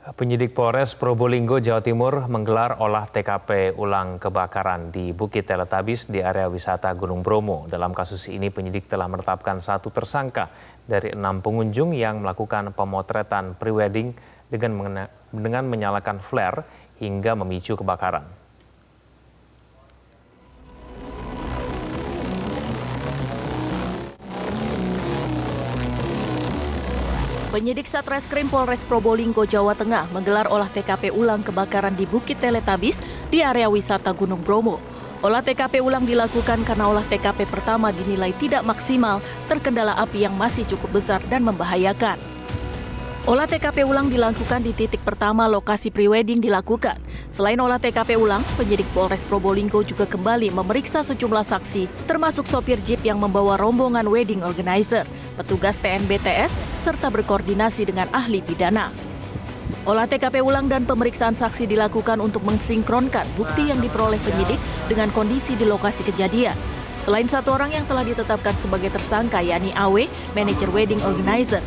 Penyidik Polres Probolinggo, Jawa Timur menggelar olah TKP ulang kebakaran di Bukit Teletabis di area wisata Gunung Bromo. Dalam kasus ini penyidik telah menetapkan 1 tersangka dari 6 pengunjung yang melakukan pemotretan prewedding dengan menyalakan flare hingga memicu kebakaran. Penyidik Satreskrim Polres Probolinggo, Jawa Tengah menggelar olah TKP ulang kebakaran di Bukit Teletabis di area wisata Gunung Bromo. Olah TKP ulang dilakukan karena olah TKP pertama dinilai tidak maksimal, terkendala api yang masih cukup besar dan membahayakan. Olah TKP ulang dilakukan di titik pertama lokasi prewedding dilakukan. Selain olah TKP ulang, penyidik Polres Probolinggo juga kembali memeriksa sejumlah saksi, termasuk sopir jeep yang membawa rombongan wedding organizer, petugas TNBTS, serta berkoordinasi dengan ahli pidana. Olah TKP ulang dan pemeriksaan saksi dilakukan untuk mensinkronkan bukti yang diperoleh penyidik dengan kondisi di lokasi kejadian. Selain 1 orang yang telah ditetapkan sebagai tersangka, yakni AW, manajer wedding organizer,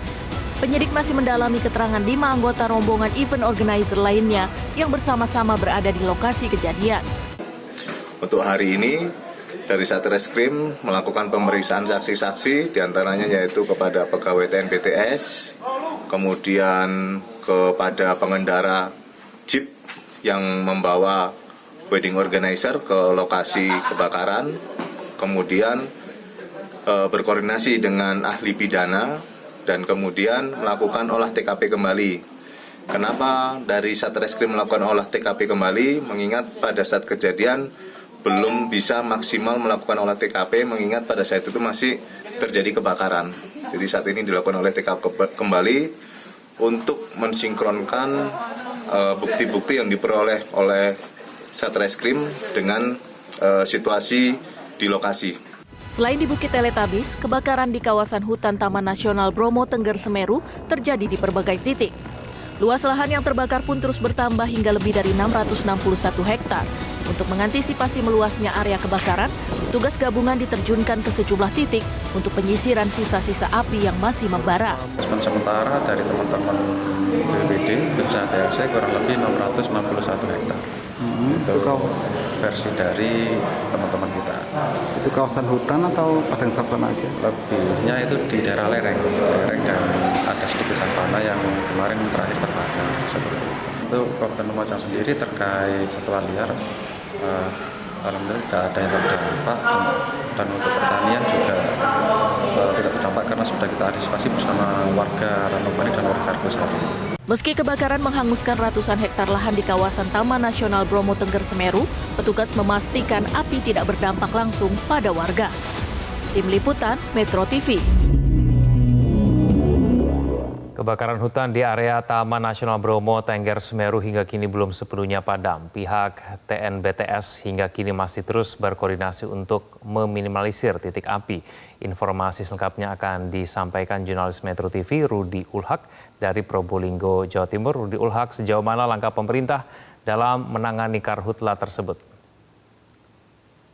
penyidik masih mendalami keterangan 5 anggota rombongan event organizer lainnya yang bersama-sama berada di lokasi kejadian. Untuk hari ini, dari Satreskrim melakukan pemeriksaan saksi-saksi, diantaranya yaitu kepada pegawai TNBTS, kemudian kepada pengendara jeep yang membawa wedding organizer ke lokasi kebakaran, kemudian berkoordinasi dengan ahli pidana, dan kemudian melakukan olah TKP kembali. Kenapa dari Satreskrim melakukan olah TKP kembali? Mengingat pada saat kejadian belum bisa maksimal melakukan olah TKP, mengingat pada saat itu masih terjadi kebakaran. Jadi saat ini dilakukan oleh TKP kembali untuk mensinkronkan bukti-bukti yang diperoleh oleh Satreskrim dengan situasi di lokasi. Selain di Bukit Teletabis, kebakaran di kawasan hutan Taman Nasional Bromo Tengger Semeru terjadi di berbagai titik. Luas lahan yang terbakar pun terus bertambah hingga lebih dari 661 hektar. Untuk mengantisipasi meluasnya area kebakaran, petugas gabungan diterjunkan ke sejumlah titik untuk penyisiran sisa-sisa api yang masih membara. Sementara dari teman-teman BPD, khususnya TRC, kurang lebih 661 hektar. Itu versi dari teman-teman kita. Itu kawasan hutan atau padang savana aja? Lebihnya itu di daerah lereng yang ada sedikit savana yang kemarin terakhir terbakar. Seperti itu. Untuk Kabupaten Lumajang sendiri terkait satwa liar, alhamdulillah tidak ada yang terdampak, dan untuk pertanian juga tidak terdampak karena sudah kita antisipasi bersama warga Ranupani dan warga Argosari. Meski kebakaran menghanguskan ratusan hektar lahan di kawasan Taman Nasional Bromo Tengger Semeru, petugas memastikan api tidak berdampak langsung pada warga. Tim Liputan Metro TV. Kebakaran hutan di area Taman Nasional Bromo Tengger Semeru hingga kini belum sepenuhnya padam. Pihak TNBTS hingga kini masih terus berkoordinasi untuk meminimalisir titik api. Informasi selengkapnya akan disampaikan jurnalis Metro TV Rudi Ulhak dari Probolinggo, Jawa Timur. Rudi Ulhak, sejauh mana langkah pemerintah dalam menangani karhutla tersebut?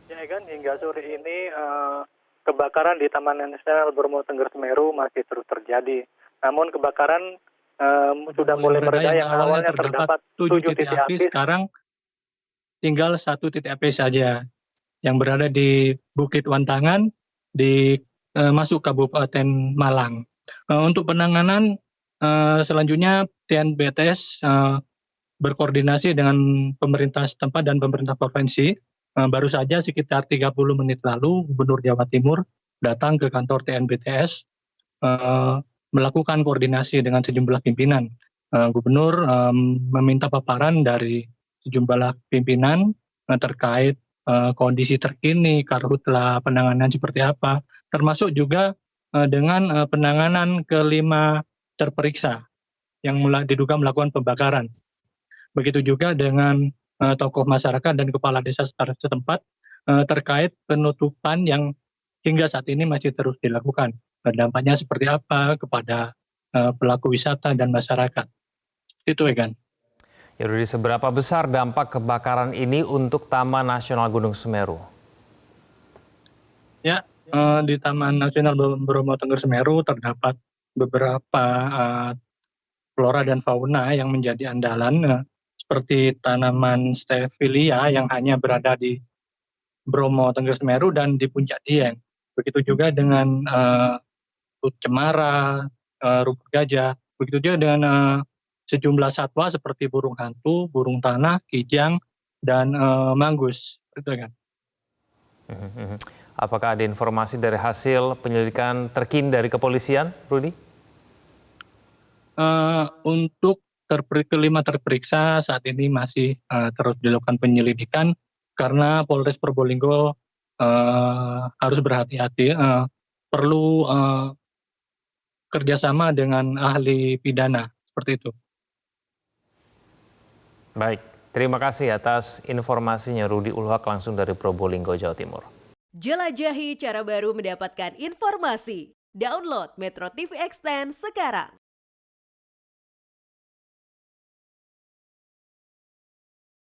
Ya kan, hingga sore ini kebakaran di Taman Nasional Bromo Tengger Semeru masih terus terjadi. Namun kebakaran sudah mulai mereda, yang awalnya terdapat 7 titik api, sekarang tinggal 1 titik api saja yang berada di Bukit Wantangan di masuk Kabupaten Malang. Untuk penanganan selanjutnya TNBTS berkoordinasi dengan pemerintah setempat dan pemerintah provinsi. Baru saja sekitar 30 menit lalu Gubernur Jawa Timur datang ke kantor TNBTS melakukan koordinasi dengan sejumlah pimpinan. Gubernur meminta paparan dari sejumlah pimpinan terkait kondisi terkini, karhutla, penanganan seperti apa, termasuk juga dengan penanganan ke-5 terperiksa yang diduga melakukan pembakaran. Begitu juga dengan tokoh masyarakat dan kepala desa setempat terkait penutupan yang hingga saat ini masih terus dilakukan. Dampaknya seperti apa kepada pelaku wisata dan masyarakat. Itu, Egan. Ya, Rudi, seberapa besar dampak kebakaran ini untuk Taman Nasional Gunung Semeru? Ya, di Taman Nasional Bromo Tengger Semeru terdapat beberapa flora dan fauna yang menjadi andalan seperti tanaman stevia yang hanya berada di Bromo Tengger Semeru dan di Puncak Dieng. Begitu juga dengan tut cemara, rumput gajah. Begitu juga dengan sejumlah satwa seperti burung hantu, burung tanah, kijang, dan manggus. Itu kan. Apakah ada informasi dari hasil penyelidikan terkini dari kepolisian, Rudi? Untuk kelima terperiksa saat ini masih terus dilakukan penyelidikan karena Polres Probolinggo harus berhati-hati, perlu kerjasama dengan ahli pidana seperti itu. Baik, terima kasih atas informasinya Rudi Ulhak langsung dari Probolinggo, Jawa Timur. Jelajahi cara baru mendapatkan informasi. Download Metro TV Extend sekarang.